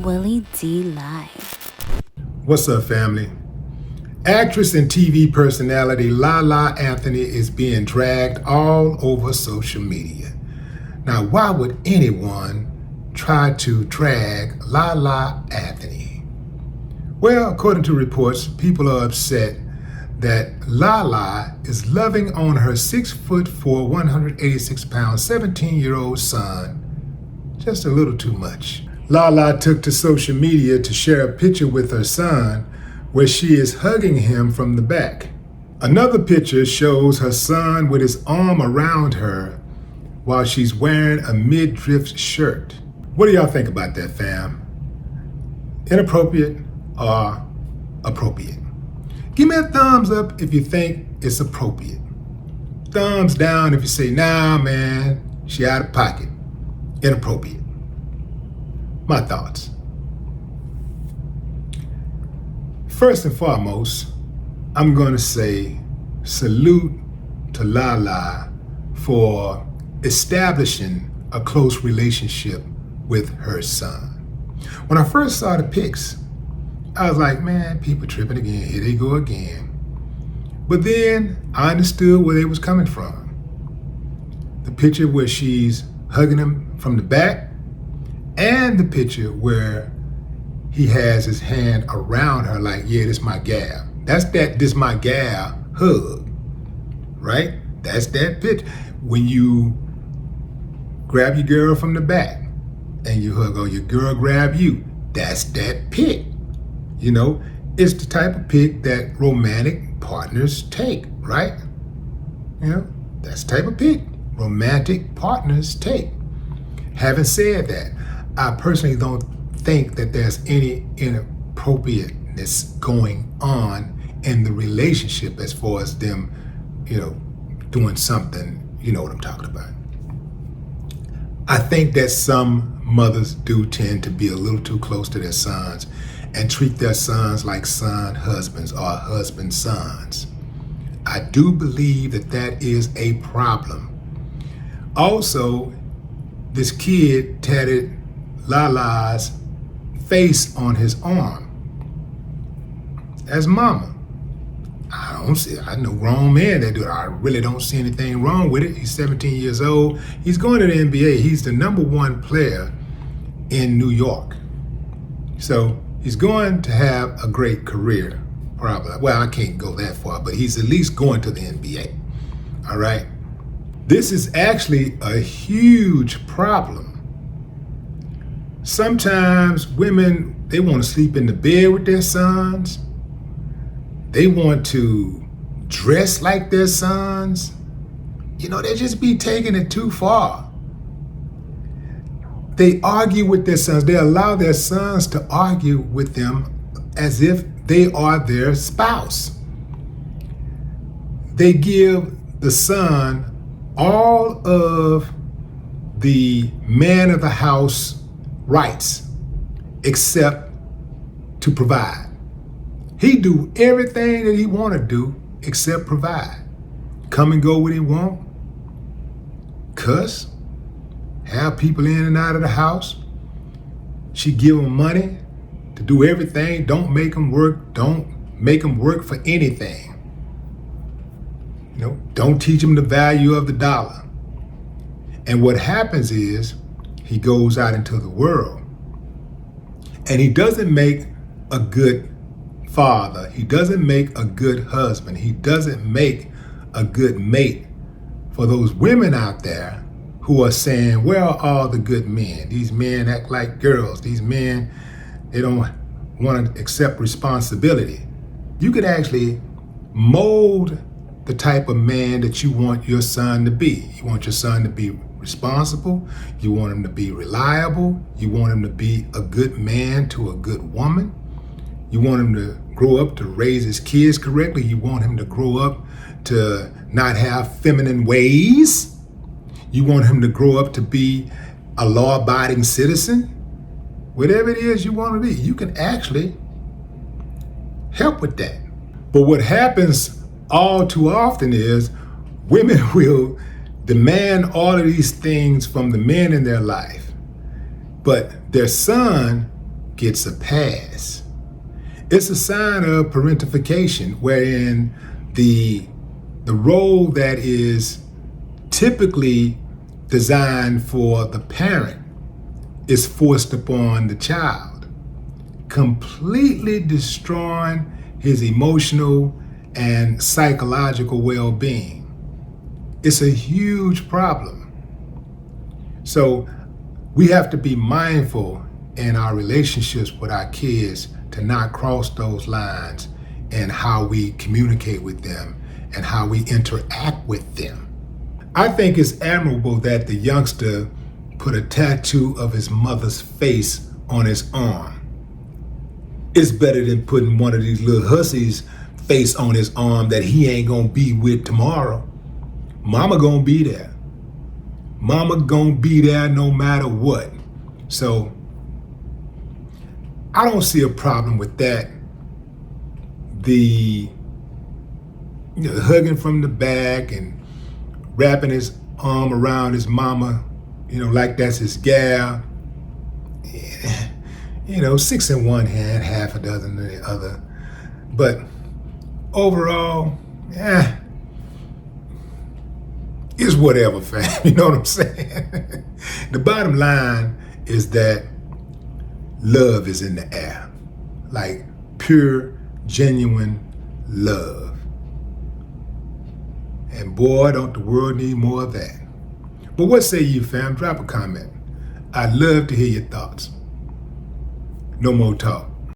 Willie D Live. What's up, family? Actress and TV personality Lala Anthony is being dragged all over social media. Now, why would anyone try to drag Lala Anthony? Well, according to reports, people are upset that Lala is loving on her 6'4", 186-pound, 17-year-old son just a little too much. Lala took to social media to share a picture with her son where she is hugging him from the back. Another picture shows her son with his arm around her while she's wearing a midriff shirt. What do y'all think about that, fam? Inappropriate or appropriate? Give me a thumbs up if you think it's appropriate. Thumbs down if you say, nah, man, she out of pocket. Inappropriate. My thoughts. First and foremost, I'm going to say salute to Lala for establishing a close relationship with her son. When I first saw the pics, I was like, man, people tripping again. Here they go again. But then I understood where they was coming from. The picture where she's hugging him from the back, and the picture where he has his hand around her like, yeah, this my gal. That's that this my gal hug, right? That's that picture. When you grab your girl from the back and you hug, or your girl grab you, that's that pic. You know, it's the type of pic that romantic partners take, right? You know, that's the type of pic romantic partners take. Having said that, I personally don't think that there's any inappropriateness going on in the relationship as far as them, doing something, you know what I'm talking about. I think that some mothers do tend to be a little too close to their sons and treat their sons like son husbands or husband sons. I do believe that that is a problem. Also, this kid tatted Lala's face on his arm as mama. I know grown men that do it. I really don't see anything wrong with it. He's 17 years old. He's going to the NBA. He's the number one player in New York. So he's going to have a great career, probably. Well, I can't go that far, but he's at least going to the NBA. All right. This is actually a huge problem. Sometimes women, they want to sleep in the bed with their sons. They want to dress like their sons. They just be taking it too far. They argue with their sons. They allow their sons to argue with them as if they are their spouse. They give the son all of the man of the house rights except to provide. He do everything that he want to do except provide. Come and go when he want. Cuss. Have people in and out of the house. She give him money to do everything. Don't make him work. Don't make him work for anything. Don't teach him the value of the dollar. And what happens is he goes out into the world and he doesn't make a good father. He doesn't make a good husband. He doesn't make a good mate for those women out there who are saying, where are all the good men? These men act like girls. These men, they don't want to accept responsibility. You could actually mold the type of man that you want your son to be. You want your son to be responsible. You want him to be reliable. You want him to be a good man to a good woman. You want him to grow up to raise his kids correctly. You want him to grow up to not have feminine ways. You want him to grow up to be a law-abiding citizen. Whatever it is you want to be, you can actually help with that. But what happens all too often is women will demand all of these things from the men in their life, but their son gets a pass. It's a sign of parentification, wherein the role that is typically designed for the parent is forced upon the child, completely destroying his emotional and psychological well-being. It's a huge problem. So we have to be mindful in our relationships with our kids to not cross those lines in how we communicate with them and how we interact with them. I think it's admirable that the youngster put a tattoo of his mother's face on his arm. It's better than putting one of these little hussies' face on his arm that he ain't gonna be with tomorrow. Mama gonna be there. Mama gonna be there no matter what. So I don't see a problem with that. The hugging from the back and wrapping his arm around his mama, like that's his gal. 6 in one hand, half a dozen in the other. But overall, it's whatever, fam. You know what I'm saying? The bottom line is that love is in the air. Like pure, genuine love. And boy, don't the world need more of that. But what say you, fam? Drop a comment. I'd love to hear your thoughts. No more talk.